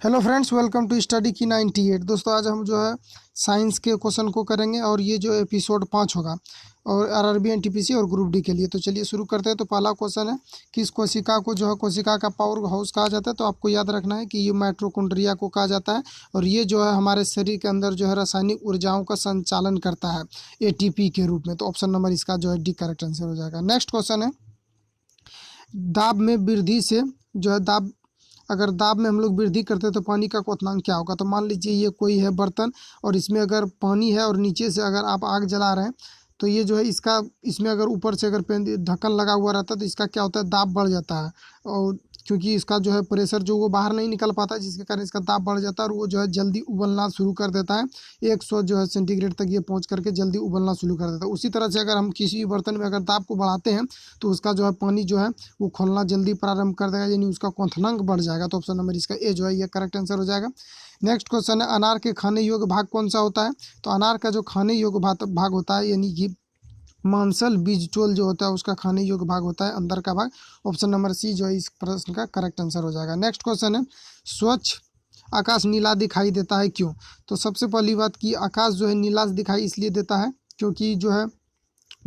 Hello friends, welcome to study की 98। दोस्तों, आज हम जो है साइंस के क्वेश्चन को करेंगे और ये जो एपिसोड 5 होगा और आरआरबी एनटीपीसी और ग्रुप डी के लिए। तो चलिए शुरू करते हैं। तो पहला क्वेश्चन है कि इस कोशिका को जो है कोशिका का पावर हाउस कहा जाता है। तो आपको याद रखना है कि ये माइटोकॉन्ड्रिया को कहा जाता है और ये जो है हमारे शरीर के अंदर जो है रासायनिक ऊर्जाओं का संचालन करता है एटीपी के रूप में। तो ऑप्शन नंबर इसका जो है डी करेक्ट आंसर हो जाएगा। नेक्स्ट क्वेश्चन है, दाब में वृद्धि से जो है अगर दाब में हम लोग वृद्धि करते हैं तो पानी का क्वथनांक क्या होगा। तो मान लीजिए ये कोई है बर्तन और इसमें अगर पानी है और नीचे से अगर आप आग जला रहे हैं तो ये जो है इसमें अगर ऊपर से अगर ढक्कन लगा हुआ रहता है तो इसका क्या होता है, दाब बढ़ जाता है। और क्योंकि इसका जो है प्रेशर जो वो बाहर नहीं निकल पाता है, जिसके कारण इसका दाब बढ़ जाता है और वो जो है जल्दी उबलना शुरू कर देता है। 100 जो है सेंटीग्रेड तक ये पहुंच करके जल्दी उबलना शुरू कर देता है। उसी तरह से अगर हम किसी भी बर्तन में अगर दाब को बढ़ाते हैं तो उसका जो है पानी जो है वो खोलना जल्दी प्रारंभ कर देगा, यानी उसका क्वथनांक बढ़ जाएगा। तो ऑप्शन नंबर इसका ए जो है ये करेक्ट आंसर हो जाएगा। नेक्स्ट क्वेश्चन है, अनार के खाने योग्य भाग कौन सा होता है। तो अनार का जो खाने योग्य भाग होता है यानी कि मांसल बीजचोल जो होता है उसका खाने योग्य भाग होता है अंदर का भाग। ऑप्शन नंबर सी जो है इस प्रश्न का करेक्ट आंसर हो जाएगा। नेक्स्ट क्वेश्चन है, स्वच्छ आकाश नीला दिखाई देता है क्यों। तो सबसे पहली बात कि आकाश जो है नीला दिखाई इसलिए देता है क्योंकि जो है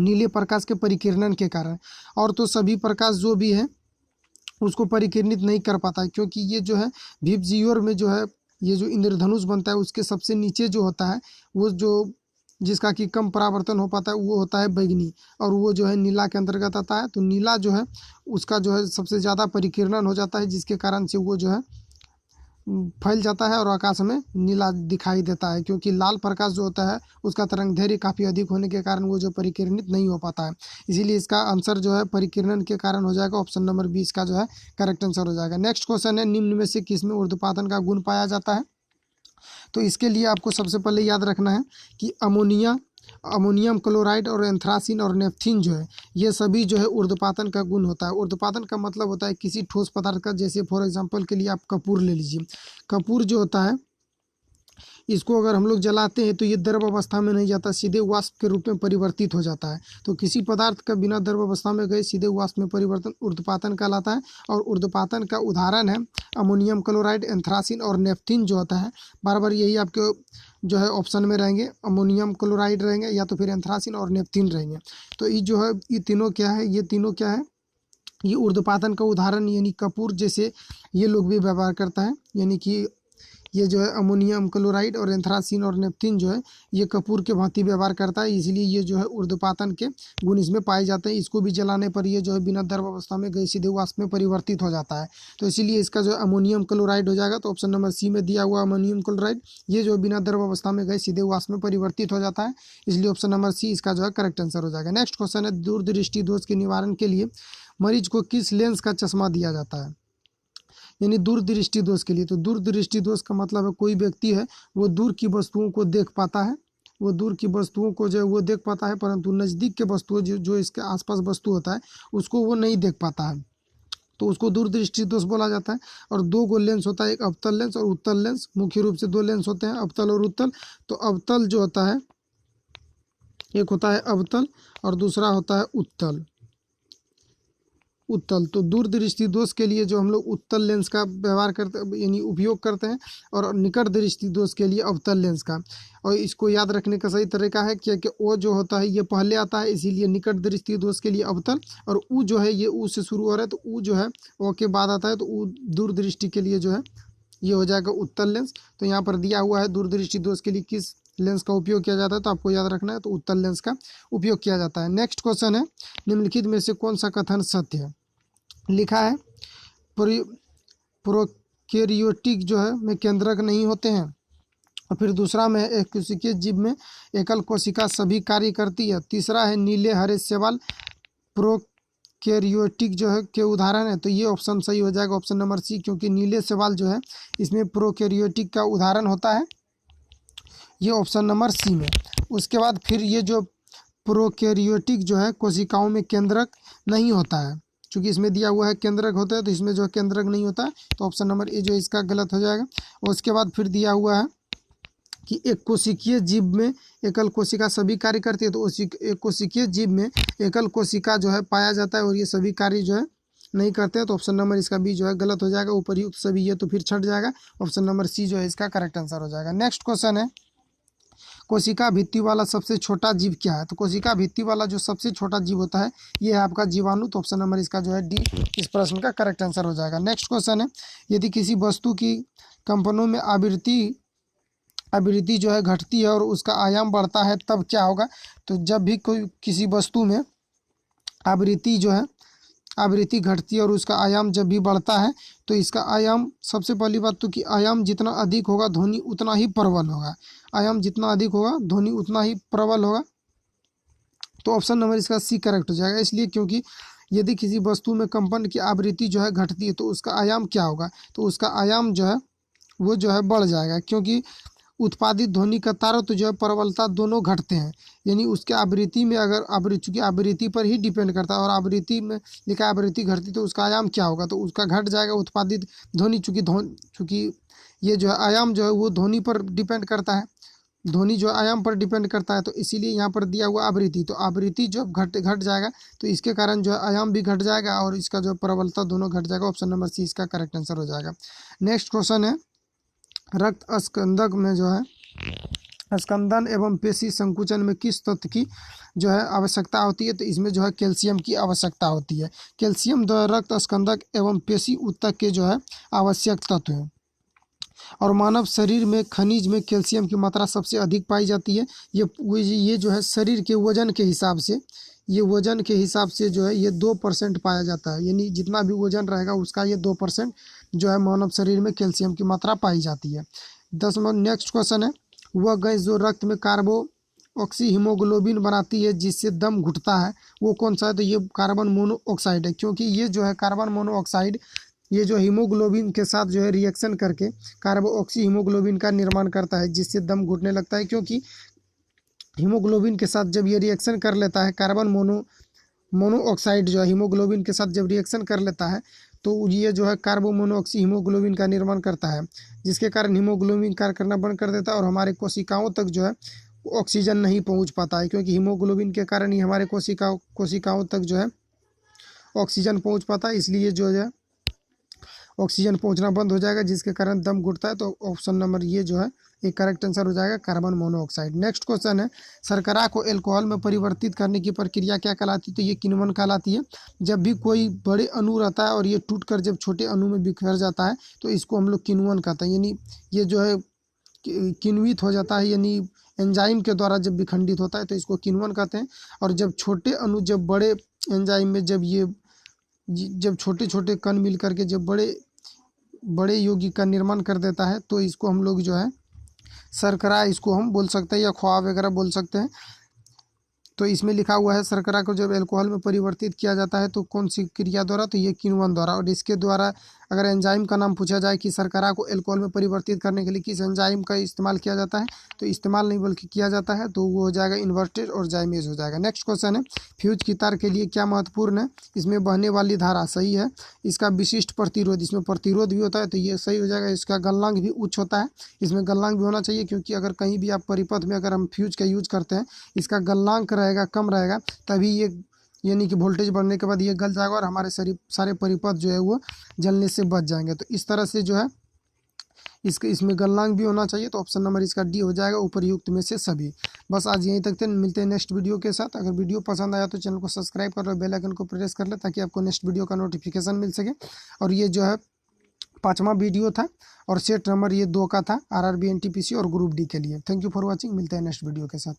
नीले प्रकाश के परिकिरणन के कारण। और तो सभी प्रकाश जो भी है उसको परिकिरणित नहीं कर पाता है, क्योंकि ये जो है विबजियोर में जो है ये जो इंद्रधनुष बनता है उसके सबसे नीचे जो होता है वो जो जिसका कि कम परावर्तन हो पाता है वो होता है बैगनी, और वो जो है नीला के अंतर्गत आता है। तो नीला जो है उसका जो है सबसे ज़्यादा परिकिरणन हो जाता है, जिसके कारण से वो जो है फैल जाता है और आकाश में नीला दिखाई देता है। क्योंकि लाल प्रकाश जो होता है उसका तरंगदैर्घ्य काफ़ी अधिक होने के कारण वो जो परिकिरणित नहीं हो पाता है, इसीलिए इसका आंसर जो है परिकिरणन के कारण हो जाएगा। ऑप्शन नंबर 20 का जो है करेक्ट आंसर हो जाएगा। नेक्स्ट क्वेश्चन है, निम्न में से किस में ऊर्ध्वपातन का गुण पाया जाता है। तो इसके लिए आपको सबसे पहले याद रखना है कि अमोनियम क्लोराइड और एंथ्रासिन और नेफ्थिन जो है ये सभी जो है ऊर्ध्वपातन का गुण होता है। ऊर्ध्वपातन का मतलब होता है किसी ठोस पदार्थ का, जैसे फॉर एग्जांपल के लिए आप कपूर ले लीजिए। कपूर जो होता है इसको अगर हम लोग जलाते हैं तो ये द्रव अवस्था में नहीं जाता, सीधे वाष्प के रूप में परिवर्तित हो जाता है। तो किसी पदार्थ का बिना द्रव अवस्था में गए सीधे वाष्प में परिवर्तन ऊर्ध्वपातन कहलाता है। और ऊर्ध्वपातन का उदाहरण है अमोनियम क्लोराइड, एंथ्रासिन और नेफ्थिन जो होता है। बार बार यही आपके जो है ऑप्शन में रहेंगे, अमोनियम क्लोराइड रहेंगे या तो फिर एंथ्रासिन और नेफ्थिन रहेंगे। तो ये जो है ये तीनों क्या है, ये ऊर्ध्वपातन का उदाहरण यानी कपूर जैसे ये लोग भी व्यवहार करता है। यानी कि ये जो है अमोनियम क्लोराइड और एंथ्रासिन और नेफ्थिन जो है ये कपूर के भांति व्यवहार करता है, इसलिए ये जो है ऊर्ध्वपातन के गुण इसमें पाए जाते हैं। इसको भी जलाने पर ये जो है बिना द्रव अवस्था में गए सीधे वाष्प में परिवर्तित हो जाता है। तो इसीलिए इसका जो अमोनियम क्लोराइड हो जाएगा। तो ऑप्शन नंबर सी में दिया हुआ अमोनियम क्लोराइड ये जो बिना द्रव अवस्था में गए सीधे वाष्प में परिवर्तित हो जाता है, इसलिए ऑप्शन नंबर सी इसका जो है करेक्ट आंसर हो जाएगा। नेक्स्ट क्वेश्चन है, दूरदृष्टि दोष के निवारण के लिए मरीज को किस लेंस का चश्मा दिया जाता है। यानी दूरदृष्टि दोष के लिए। तो दूरदृष्टि दोष का मतलब है कोई व्यक्ति है वो दूर की वस्तुओं को देख पाता है, वो दूर की वस्तुओं को जो है वो देख पाता है, परंतु नज़दीक के वस्तुओं जो इसके आसपास वस्तु होता है उसको वो नहीं देख पाता है, तो उसको दूरदृष्टि दोष बोला जाता है। और दो गो लेंस होता है, एक अवतल लेंस और उत्तल लेंस। मुख्य रूप से दो लेंस होते हैं, अवतल और उत्तल। तो अवतल जो होता है एक होता है अवतल और दूसरा होता है उत्तल। तो दूरदृष्टि दोष के लिए जो हम लोग उत्तल लेंस का व्यवहार करते यानी उपयोग करते हैं, और निकट दृष्टि दोष के लिए अवतल लेंस का। और इसको याद रखने का सही तरीका है कि ओ जो होता है ये पहले आता है, इसीलिए निकट दृष्टि दोष के लिए अवतल, और ऊ जो है ये ऊ से शुरू हो रहा है तो ऊ जो है ओ के बाद आता है, तो ऊ दूरदृष्टि के लिए जो है ये हो जाएगा उत्तल लेंस। तो यहाँ पर दिया हुआ है दूरदृष्टि दोष के लिए किस लेंस का उपयोग किया जाता है, तो आपको याद रखना है तो उत्तल लेंस का उपयोग किया जाता है। नेक्स्ट क्वेश्चन है, निम्नलिखित में से कौन सा कथन सत्य है। लिखा है प्रोकैरियोटिक जो है में केंद्रक नहीं होते हैं, और फिर दूसरा में एक कोशिकीय जीव में एकल कोशिका सभी कार्य करती है। तीसरा है नीले हरे शैवाल प्रोकैरियोटिक जो है के उदाहरण है। तो ये ऑप्शन सही हो जाएगा, ऑप्शन नंबर सी, क्योंकि नीले शैवाल जो है इसमें प्रोकैरियोटिक का उदाहरण होता है, ये ऑप्शन नंबर सी में। उसके बाद फिर ये जो प्रोकैरियोटिक जो है कोशिकाओं में केंद्रक नहीं होता है, क्योंकि इसमें दिया हुआ है केंद्रक होता है, तो इसमें जो है केंद्रक नहीं होता है, तो ऑप्शन नंबर ए जो इसका गलत हो जाएगा। और उसके बाद फिर दिया हुआ है कि एक कोशिकीय जीव में एकल कोशिका सभी कार्य करती है, तो एक कोशिकीय जीव में एकल कोशिका जो है पाया जाता है और ये सभी कार्य जो है नहीं करते हैं तो ऑप्शन नंबर इसका बी जो है गलत हो जाएगा, उपरयुक्त सभी ये तो फिर छट जाएगा, ऑप्शन नंबर सी जो है इसका करेक्ट आंसर हो जाएगा। नेक्स्ट क्वेश्चन है, कोशिका भित्ति वाला सबसे छोटा जीव क्या है? तो कोशिका भित्ति वाला जो सबसे छोटा जीव होता है ये है आपका जीवाणु, तो ऑप्शन नंबर इसका जो है डी इस प्रश्न का करेक्ट आंसर हो जाएगा। नेक्स्ट क्वेश्चन है, यदि किसी वस्तु की कंपनों में आवृत्ति जो है घटती है और उसका आयाम बढ़ता है तब क्या होगा? तो जब भी कोई किसी वस्तु में आवृत्ति घटती है और उसका आयाम जब भी बढ़ता है तो इसका आयाम, सबसे पहली बात तो कि आयाम जितना अधिक होगा ध्वनि उतना ही प्रबल होगा, आयाम जितना अधिक होगा ध्वनि उतना ही प्रबल होगा, तो ऑप्शन नंबर इसका सी करेक्ट हो जाएगा। इसलिए क्योंकि यदि किसी वस्तु में कंपन की आवृत्ति जो है घटती है तो उसका आयाम क्या होगा? तो उसका आयाम जो है वो जो है बढ़ जाएगा, क्योंकि उत्पादित ध्वनि का तारतम्य जो है प्रबलता दोनों घटते हैं, यानी उसके आवृत्ति में अगर चूंकि आवृत्ति पर ही डिपेंड करता है और आवृत्ति में लिखा आवृत्ति घटती तो उसका आयाम क्या होगा? तो उसका घट जाएगा उत्पादित ध्वनि, चूंकि ये जो है आयाम जो है वो ध्वनि पर डिपेंड करता है, ध्वनि जो आयाम पर डिपेंड करता है, तो इसीलिए यहाँ पर दिया हुआ आवृत्ति, तो आवृत्ति जो घट जाएगा तो इसके कारण जो है आयाम भी घट जाएगा और इसका जो प्रबलता दोनों घट जाएगा, ऑप्शन नंबर सी इसका करेक्ट आंसर हो जाएगा। नेक्स्ट क्वेश्चन है, रक्त अस्कंदक में जो है स्कंदन एवं पेशी संकुचन में किस तत्व की जो है आवश्यकता होती है? तो इसमें जो है कैल्शियम की आवश्यकता होती है। कैल्शियम जो है रक्त अस्कंदक एवं पेशी ऊतक के जो है आवश्यक तत्व हैं और मानव शरीर में खनिज में कैल्शियम की मात्रा सबसे अधिक पाई जाती है। ये जो है शरीर के वजन के हिसाब से, ये वजन के हिसाब से जो है ये 2% पाया जाता है, यानी जितना भी वजन रहेगा उसका ये 2% जो है मानव शरीर में कैल्शियम की मात्रा पाई जाती है। 10वां नेक्स्ट क्वेश्चन है, वह गैस जो रक्त में कार्बोऑक्सी हीमोग्लोबिन बनाती है जिससे दम घुटता है वो कौन सा है? तो ये कार्बन मोनोऑक्साइड है, क्योंकि ये जो है कार्बन मोनोऑक्साइड ये जो हीमोग्लोबिन के साथ जो है रिएक्शन करके कार्बोऑक्सी हीमोग्लोबिन का निर्माण करता है जिससे दम घुटने लगता है, क्योंकि हीमोग्लोबिन के साथ जब ये रिएक्शन कर लेता है कार्बन मोनोऑक्साइड जो है हीमोग्लोबिन के साथ जब रिएक्शन कर लेता है तो ये जो है कार्बो मोनोऑक्सी हीमोग्लोबिन का निर्माण करता है, जिसके कारण हीमोग्लोबिन कार्य करना बंद कर देता है और हमारे कोशिकाओं तक जो है ऑक्सीजन नहीं पहुंच पाता है, क्योंकि हीमोग्लोबिन के कारण ही हमारे कोशिकाओं तक जो है ऑक्सीजन पहुंच पाता है, इसलिए जो है ऑक्सीजन पहुंचना बंद हो जाएगा जिसके कारण दम घुटता है, तो ऑप्शन नंबर ये जो है एक करेक्ट आंसर हो जाएगा कार्बन मोनोऑक्साइड। नेक्स्ट क्वेश्चन है, शर्करा को अल्कोहल में परिवर्तित करने की प्रक्रिया क्या कहलाती है? तो ये किण्वन कहलाती है। जब भी कोई बड़े अणु रहता है और ये टूटकर जब छोटे अणु में बिखर जाता है तो इसको हम लोग किण्वन कहते हैं, यानी ये जो है किण्वित हो जाता है, यानी एंजाइम के द्वारा जब विखंडित होता है तो इसको किण्वन कहते हैं। और जब छोटे अणु जब बड़े एंजाइम में जब छोटे छोटे कण मिल करके जब बड़े यौगिक का निर्माण कर देता है तो इसको हम लोग जो है शर्करा इसको हम बोल सकते हैं या खोआ वगैरह बोल सकते हैं। तो इसमें लिखा हुआ है शर्करा को जब अल्कोहल में परिवर्तित किया जाता है तो कौन सी क्रिया द्वारा? तो ये किण्वन द्वारा। और इसके द्वारा अगर एंजाइम का नाम पूछा जाए कि शर्करा को अल्कोहल में परिवर्तित करने के लिए किस एंजाइम का इस्तेमाल किया जाता है, तो इस्तेमाल नहीं बल्कि किया जाता है, तो वो हो जाएगा इन्वर्टेड और जाइमेज हो जाएगा। नेक्स्ट क्वेश्चन है, फ्यूज की तार के लिए क्या महत्वपूर्ण है? इसमें बहने वाली धारा सही है। इसका विशिष्ट प्रतिरोध, इसमें प्रतिरोध भी होता है तो ये सही हो जाएगा। इसका गलनांक भी उच्च होता है, इसमें गलनांक भी होना चाहिए, क्योंकि अगर कहीं भी आप परिपथ में अगर हम फ्यूज का यूज करते हैं इसका गलनांक रहेगा कम रहेगा तभी ये, यानी कि वोल्टेज बढ़ने के बाद ये गल जाएगा और हमारे सारे परिपथ जो है वो जलने से बच जाएंगे। तो इस तरह से जो है इसमें गलनांक भी होना चाहिए, तो ऑप्शन नंबर इसका डी हो जाएगा उपरयुक्त में से सभी। बस आज यहीं तक थे, मिलते हैं नेक्स्ट वीडियो के साथ। अगर वीडियो पसंद आया तो चैनल को सब्सक्राइब कर लो, बेल आइकन को प्रेस कर ले ताकि आपको नेक्स्ट वीडियो का नोटिफिकेशन मिल सके। और ये जो है 5वां वीडियो था और सेट नंबर ये 2 का था RRB NTPC और ग्रुप डी के लिए। थैंक यू फॉर वॉचिंग, मिलते हैं नेक्स्ट वीडियो के साथ।